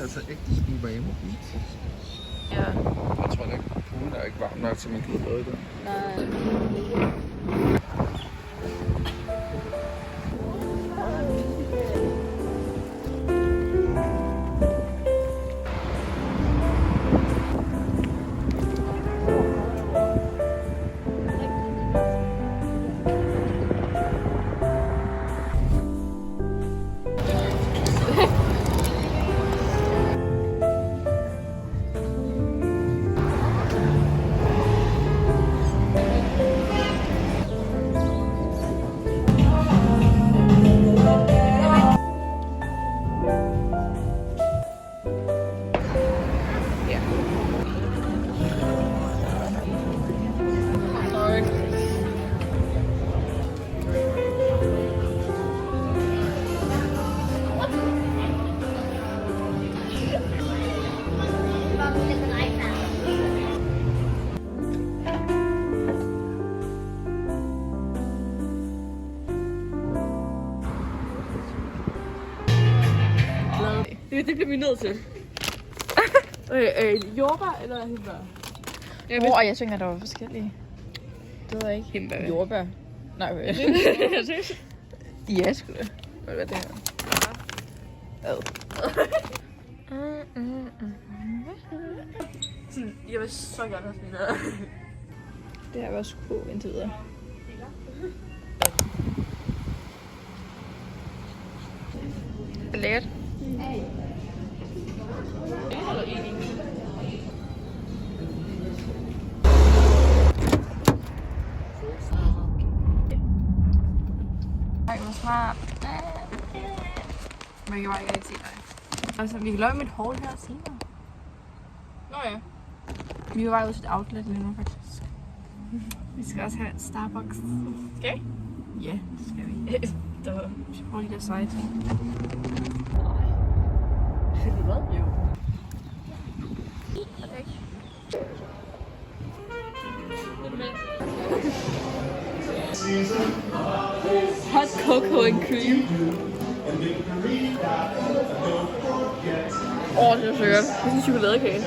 Altså ægte skiber i mobil. Ja. Jeg tror ikke, poolen er ikke varm nok, så man kan bade der. Nej. Det bliver vi nødt til. Jordbær eller hindbær? Jeg tænker, der var forskellige. Det ved jeg ikke. Hindbær. Jordbær. Nej, hvad? Jeg synes. Ja, sgu da. Hvad er det her? Ad. Jeg vil så gerne have sådan noget. Det har været sgu på indtil videre. Det er lækkert. Ej, hvor smart. Men jeg kan bare ikke se dig. Altså, vi kan lave mit haul her senere. Nå ja. Vi er bare ude til et outlet lige nu, faktisk. Vi skal også have Starbucks. Okay. Ja, det skal vi. Vi skal prøve de der seje ting. Hvad? Jo. Hot cocoa and cream. Det er så godt. Det er en chokoladekage.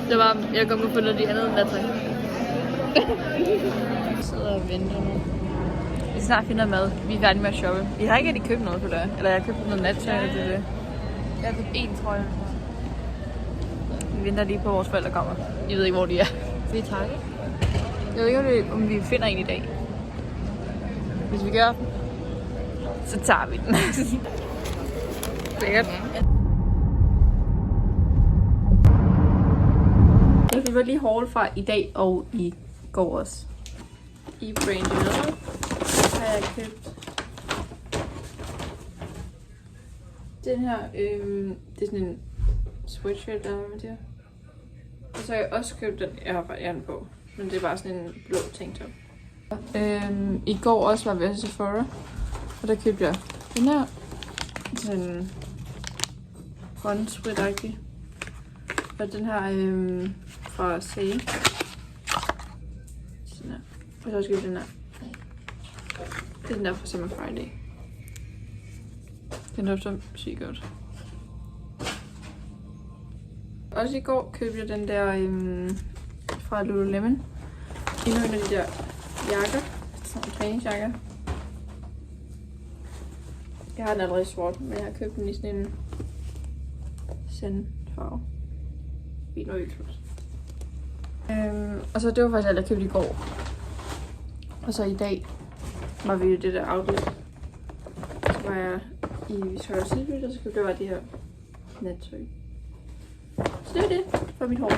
Det var, jeg kom på noget de andet natter. Jeg sidder og venter nu. Vi snart finder mad. Vi er færdige med at shoppe. Vi har ikke rigtig købt noget på det. Eller jeg har købt noget nattøj, og det er det. Jeg har købt én trøje. Vi venter lige på, at vores forældre kommer. Jeg ved ikke, hvor de er. Vi er Target. Jeg ved ikke, om vi finder en i dag. Hvis vi gør, så tager vi den. Lækkert. Det var lige haul fra i dag og i går også. I Branded har jeg købt den her, det er sådan en sweatshirt, der er med det. Og så har jeg også købt den, jeg har bare den på, men det er bare sådan en blå tanktop. I går også var vi ved Sephora, og der købte jeg den her, sådan en grøn sweat-agtig. Og den her fra Say. Sådan her. Og så også købte den her. Det er den der fra Summer Friday. Den dufter sygt godt. Også i går købte jeg den der fra Lululemon. Endnu en af de der jakker. Sådan nogle træningsjakker. Jeg har den allerede sort, men jeg har købt den i sådan en sandfarve. Vin og ølklus. Og så det var faktisk alt, jeg købte i går. Og så i dag var vi i det der outlet. Så var jeg i Victoria's Secret, og så købte jeg bare de her nattøj. Så det er det for mit hår.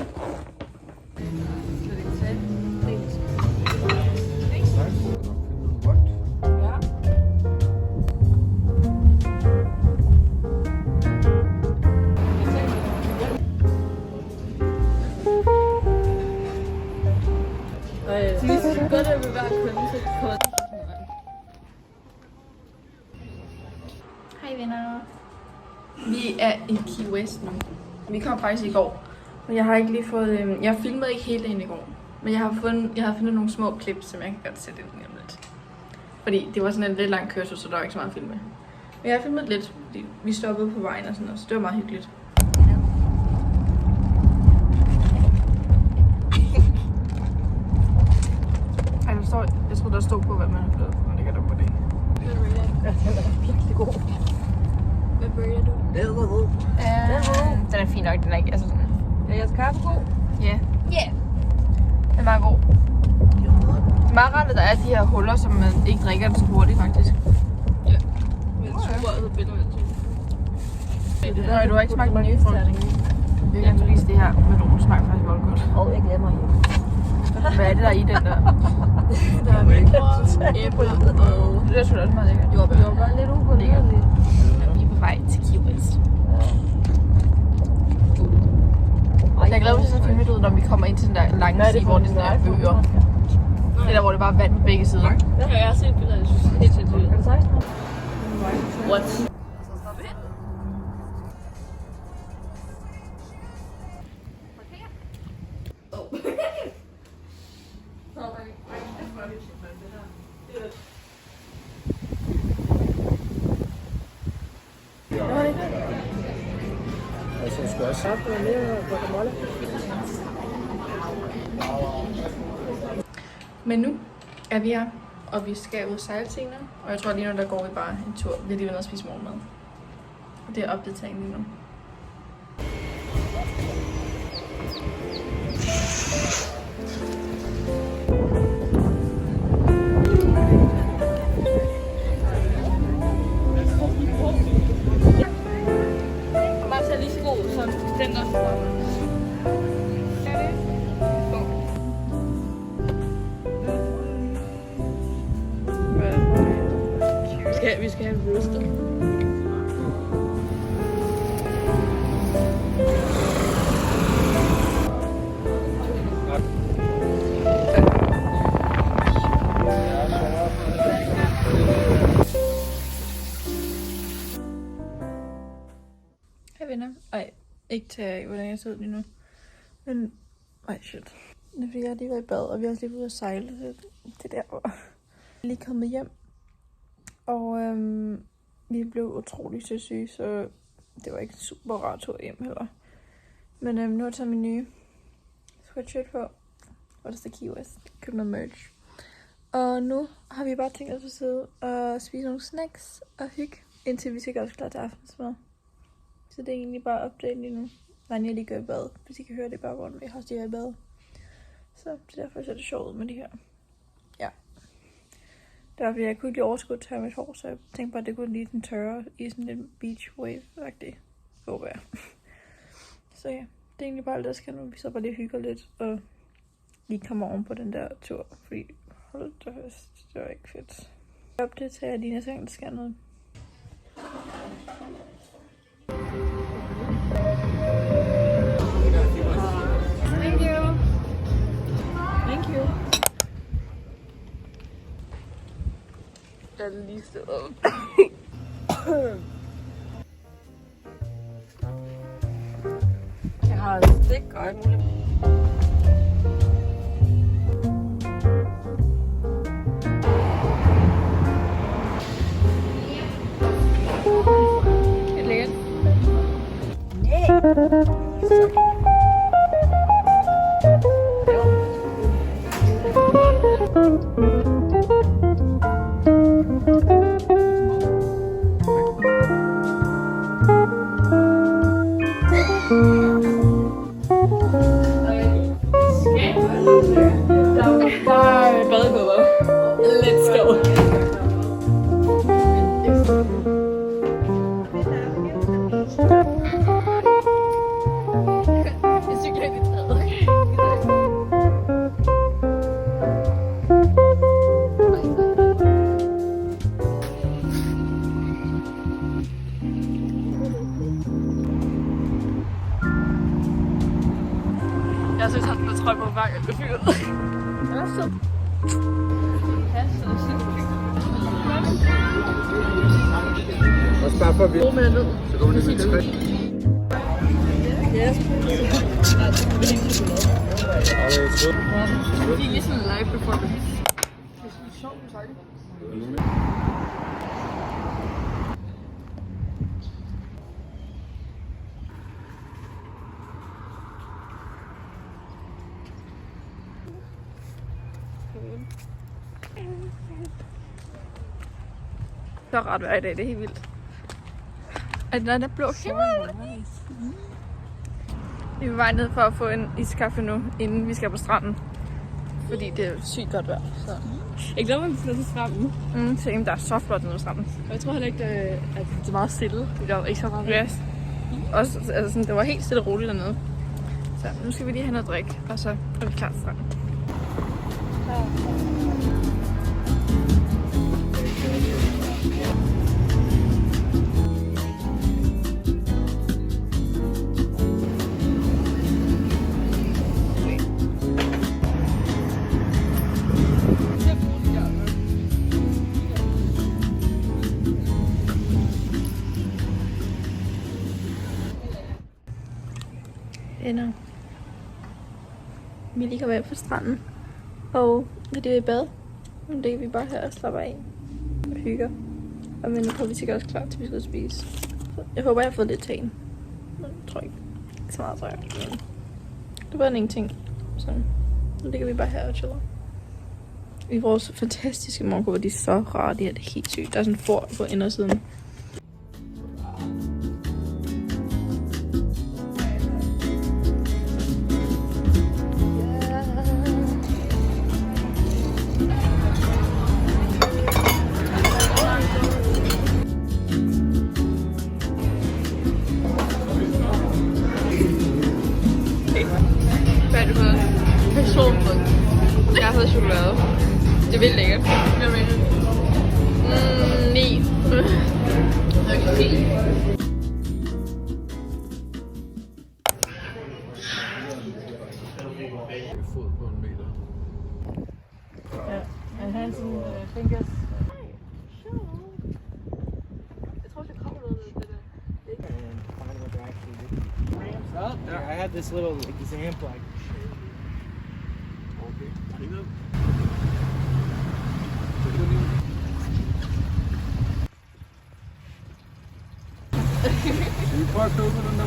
Det er godt, at vi bare kunne til kun. Hej venner. Vi er i Key West nu. Vi kom faktisk i går. Men jeg har ikke lige fået... Jeg filmede ikke hele dagen i går. Men jeg har fundet nogle små klip, som jeg kan godt sætte ind lige om lidt. Fordi det var sådan en lidt lang kørsel, så der var ikke så meget at filme. Men jeg har filmet lidt, fordi vi stoppede på vejen og sådan noget, så det var meget hyggeligt. Jeg tror der stod på, hvad man har fået, men det kan der på det. Den er virkelig god. Hvad bøger du? Den er fin nok, den er ikke altså sådan... Er jeres kaffe god? Ja. Ja. Den er meget god. Det er meget rart, at der er de her huller, som man ikke drikker den så hurtigt, faktisk. Ja. Men super, altså billeder med Nej, du har ikke smagt den nye frugt. Vi kan spise det her, men du smager faktisk meget godt. Jeg glemmer hjem. Hvad er det der i den der? Der er mælkbrød, æbler og... Det er sgu da også meget lækkert. Jordbær. Lidt upålideligt. Vi er på vej til Key West. Jeg glæder mig til at filme ud, når vi kommer ind til den der lange side, hvor det er sådan der øer. Det der, hvor det bare er vand på begge sider. Det har jeg set billeder, jeg synes det er helt sindssygt. Er det 16? What? Men nu er vi her, og vi skal ud og sejle senere. Og jeg tror lige nu, der går vi bare en tur. Vi har lige været og spise morgenmad. Og det er opdateringen lige nu. Bare så lige så god som den også. Vi skal have en roaster. Hej venner. Ej, ikke tage af, hvordan jeg sidder lige nu. Men, ej shit. Det er fordi, jeg har lige været i bad, og vi har også lige været ude at sejle. Det der, hvor jeg er lige kommet hjem. Og vi blev utrolig søsyge, så det var ikke en super rar tur hjem heller. Men nu har jeg taget min nye sweatshirt på, hvor der står Key West. Købt noget merch. Og nu har vi bare tænkt os at sidde og spise nogle snacks og hygge, indtil vi skal gøre os klar til aftensmad. Så det er egentlig bare update lige nu. Vanja lige går i bad, hvis I kan høre det i baggrunden. Jeg har også lige i bad. Så det er derfor, jeg ser det sjovt ud med det her. Ja. Det var fordi, jeg kunne ikke overskue at tørre mit hår, så jeg tænkte bare, at det kunne lige den tørre i sådan en beach wave-agtig. Håber jeg. Så ja, det er egentlig bare alt, der skal nu. Vi så bare lige hygger lidt og lige kommer oven på den der tur. Fordi hold da fast, det var ikke fedt. Op det til, at Lina sang, der skal noget. Thank you. Thank you. Der er lige stået op. Jeg har stik og alt muligt. Er det lækkert? Nej. badekåber. Let's go. Jeg cykler ind i træet. Jeg synes, han har trøje på hver gang, det fyret. Den er sød. Også bare for at vi... God med ned. Så går vi ned med 3. Yes. Det er ligesom en live performance. Det er sjovt, du sagde. Så ret vejr i dag, det er helt vildt. Er den der blå himmel? Vi er på vej ned for at få en iskaffe nu, inden vi skal på stranden. Fordi det er sygt godt vejr. Så. Jeg glæder mig, at vi skal til stranden. Så der er så flot nede på stranden. Og jeg tror heller ikke, at det er meget stille. Det er ikke så meget. Yes. Også, altså sådan, det var helt stille og roligt dernede. Så nu skal vi lige have noget drik, og så er vi klar til stranden. Venner. Vi lige kommet hjem fra stranden. Og det er i bad. Nu ligger vi bare her og slapper af. Og hygger. Og men nu kommer vi sikkert også klar til vi skal spise. Så jeg håber jeg har fået lidt tagen. Men jeg tror ikke så meget, tror jeg. Men det var ingenting. Så nu ligger vi bare her og chiller. I vores fantastiske morgenkåber, de er så rare. De er helt sygt. Der er sådan en for på indersiden. Jeg har fået chokolade. Det er vildt lækkert. Hvad mener du? 9. Okay. Fod på en meter. Ja, and hands and fingers. Jeg tror, det kommer noget af det der. And find what they're actually doing. Well, I had this little example. Skal vi prøve at købe den der?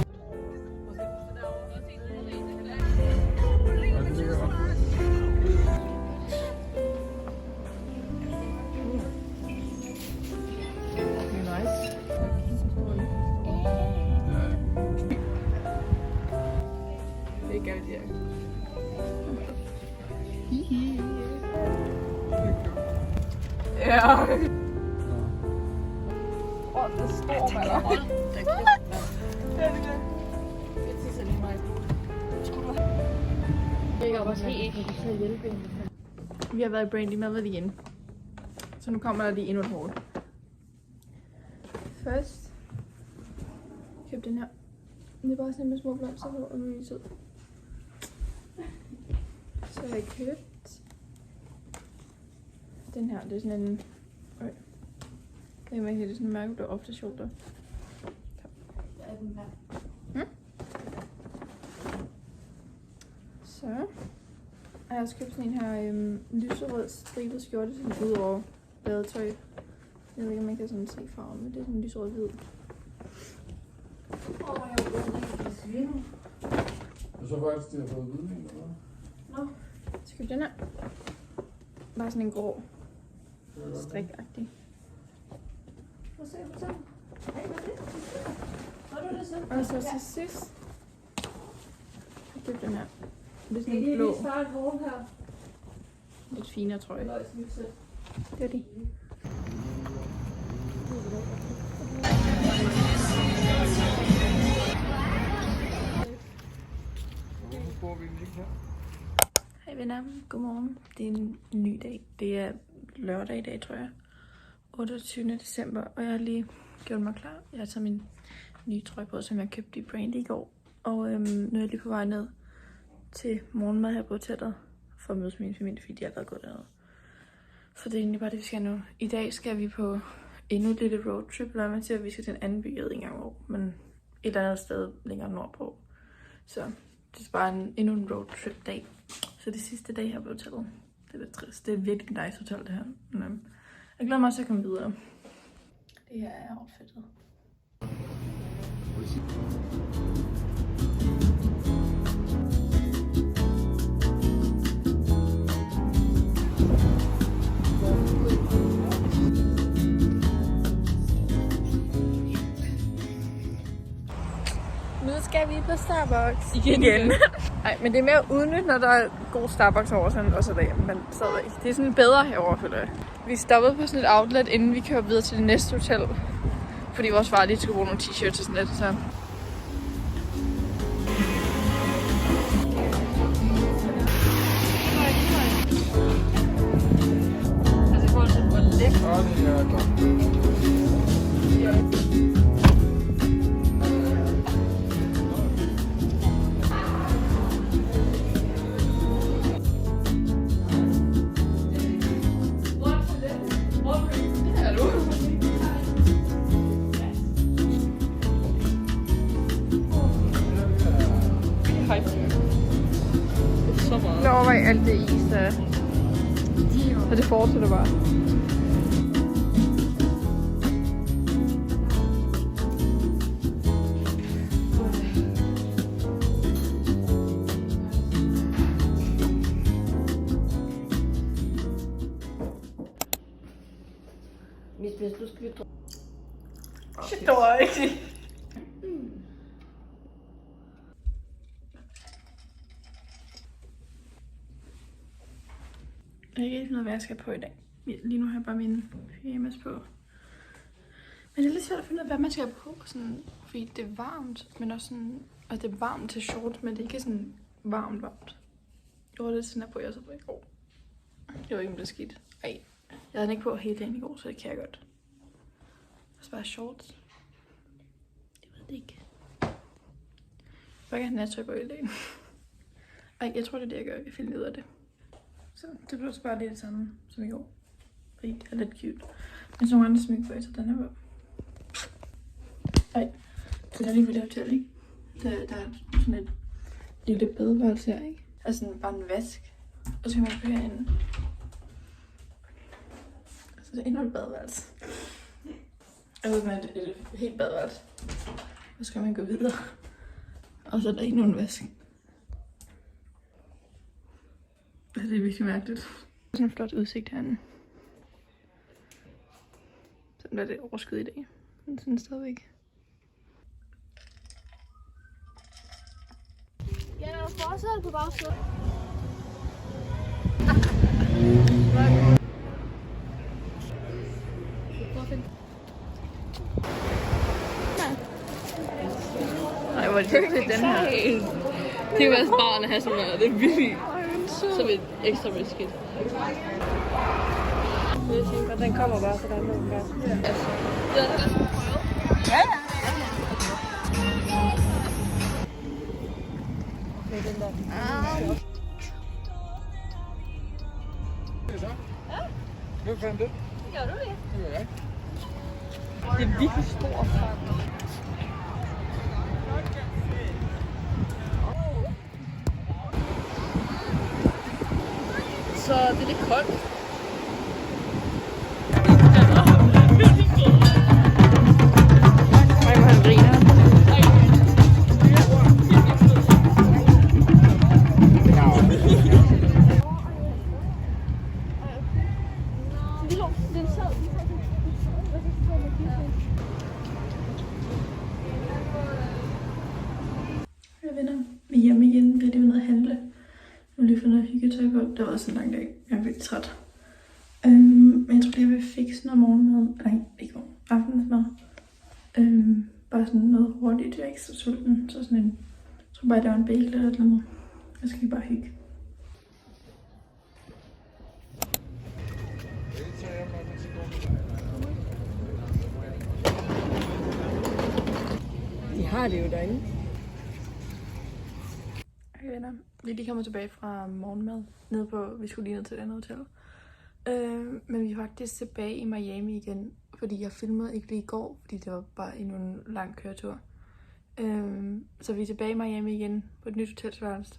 Det er godt, ja. Ja. Åh, det står bare. Vi har været i Brandy Melody igen. Så nu kommer der lige endnu et hold. Først købte den her. Det er bare sådan med små blomster på, og nu er det sød. Så har jeg købt den her. Det er sådan en... Det er sådan en mærke, der ofte shoulder. Ja, den her. Så har jeg også købt sådan en her lyserød stribet skjorte, sådan ud over badetøj. Jeg ved ikke, om man kan sådan se farven, men det er sådan lyserød hvid. Og så faktisk, de har fået hvidning, eller hvad? Nå, så købte den her. Bare sådan en grå strikagtig. Og så til sidst jeg købte den her. Det er sådan en blå. lidt finere trøje. Det er det. Hej venner, godmorgen. Det er en ny dag. Det er lørdag i dag, tror jeg. 28. december, og jeg har lige gjort mig klar. Jeg har taget min nye trøje på, som jeg købte i Brandy i går. Og nu er jeg lige på vej ned til morgenmad her på hotellet for at mødes med min familie, fordi de har allerede gået dernede. Så det er egentlig bare det, vi skal nu. I dag skal vi på endnu et lille roadtrip, eller man siger, at vi skal til en anden by, jeg ved ikke engang hvor, men et eller andet sted længere nordpå. Så det er bare endnu en roadtrip dag. Så det sidste dag her på hotellet. Det er lidt trist. Det er virkelig nice hotel det her. Men jeg glæder mig også til at komme videre. Det her er outfittet. Nu skal vi på Starbucks igen. Nej, men det er mere udnyt, når der er god Starbucks over sådan også dag, men stadigvæk. Det er sådan bedre herovre, føler jeg. Vi stoppede på sådan et outlet, inden vi kører videre til det næste hotel. Fordi vores far lige skulle bruge nogle t-shirts og sådan lidt, så... Altså i forhold til, hvor lækkert. Jeg overvejer alt det is, så det fortsætter bare. Hvis du skal lytte. Shit, det var ikke. Jeg kan ikke finde ud af, hvad jeg skal på i dag. Lige nu har jeg bare mine pyjamas på. Men det er lidt svært at finde ud af, hvad man skal på. Sådan, fordi det er varmt, men også sådan... Og det er varmt til short, men det er ikke sådan varmt. Jeg var lidt sådan her på, jeg så på i går. Det var ikke det skidt. Ej, jeg havde den ikke på hele dagen i går, så det kan jeg godt. Og bare shorts. Jeg ved det ikke. Jeg vil gerne have nattøj på hele dagen. Ej, jeg tror det er det, jeg gør. Jeg finder ud af det. Så det blev så bare lidt det samme som i går. Fordi det er lidt cute. Men så nogle andre smykker på, jeg tager den her på. Ej, det er lige ved det hotel, ikke? Der er sådan et lille badeværelse her, ikke? Altså bare en vask. Og så kan man gå herinde. Så det er endnu et badeværelse. Jeg ved, at det er et helt badeværelse. Og så kan man gå videre. Og så er der endnu en vask. Det er virkelig mærkeligt. Det er sådan en flot udsigt herinde. Sådan er det overskud i dag. Men sådan stadigvæk. Ja, der er forsæt på bagsiden. Nej, hvor er det til den her. Det er jo også barn at have sådan noget. Det er virkelig som et ekstra risket. Jeg tænker, den kommer bare, så der er nogen der. Ja. Okay, den der. Hvem fandt det? Gør du det? Det gør jeg. Det er virkelig stor fang. Så det er lidt koldt. Ej, hvor han griner. Jeg venner, vi er hjemme igen. Vi er lige ved at handle. Nu lige få noget hyggetøj på. Det har været sådan en lang dag. Jeg er virkelig træt. Men jeg tror, jeg vil fikse noget morgenmad. Nej, ikke morgen. Aftensmad. Bare sådan noget hurtigt. Jeg er ikke så sulten. Så sådan en... Jeg tror bare, jeg laver en bagel eller noget. Jeg skal bare hygge. De har det jo derinde. Okay, venner. Vi er lige kommet tilbage fra morgenmad. Nede på, vi skulle lige ned til et andet hotel. Men vi er faktisk tilbage i Miami igen. Fordi jeg filmede ikke lige i går, fordi det var bare endnu en lang køretur. Så vi er tilbage i Miami igen på et nyt hotelværelse.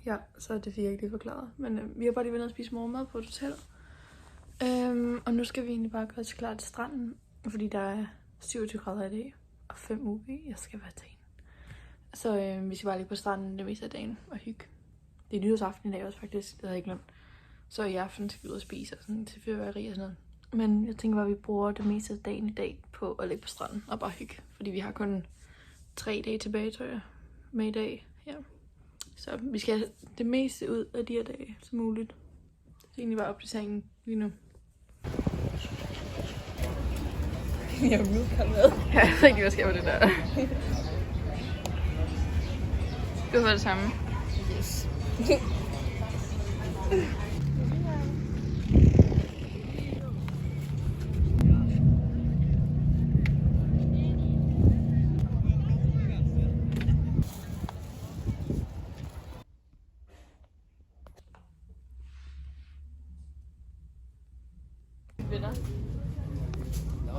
Ja, så det fik jeg ikke lige forklaret. Men vi har bare lige været nede og spise morgenmad på et hotel. Og nu skal vi egentlig bare gøre os klar til stranden. Fordi der er 27 grader i dag. Og 5 UV. Jeg skal være dagen. Så vi skal bare lige på stranden det meste af dagen og hygge. Det er nytårsaften i dag også faktisk. Det havde jeg ikke glemt. Så i aften skal vi ud og spise og sådan til fyrværkeri og sådan noget. Men jeg tænker bare, at vi bruger det meste af dagen i dag på at ligge på stranden og bare hygge. Fordi vi har kun 3 dage tilbage, tror jeg, med i dag. Ja. Så vi skal have det meste ud af de her dage som muligt. Det er egentlig bare opdateringen lige nu. Jeg er nu kommet med. Ja, jeg ved ikke, hvad sker med det der. Du har det samme. Yes.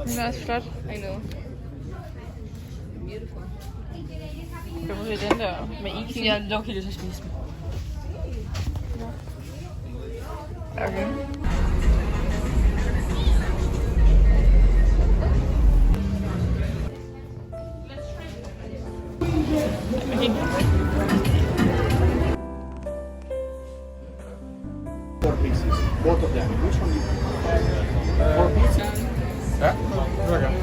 Den er også flot. I know. Beautiful. Kan du se den der med isen? Jeg er lukkelig til at spise dem. Okay. Four pieces, both of them. Which one? 4 pieces. Ja, det var godt.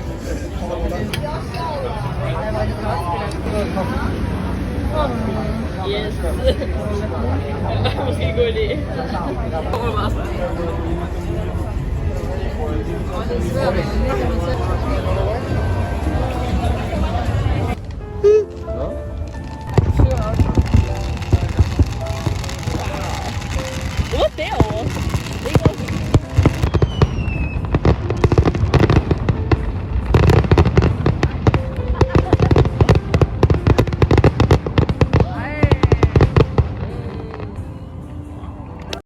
Yes. Måske en god idé. Det kommer meget snart.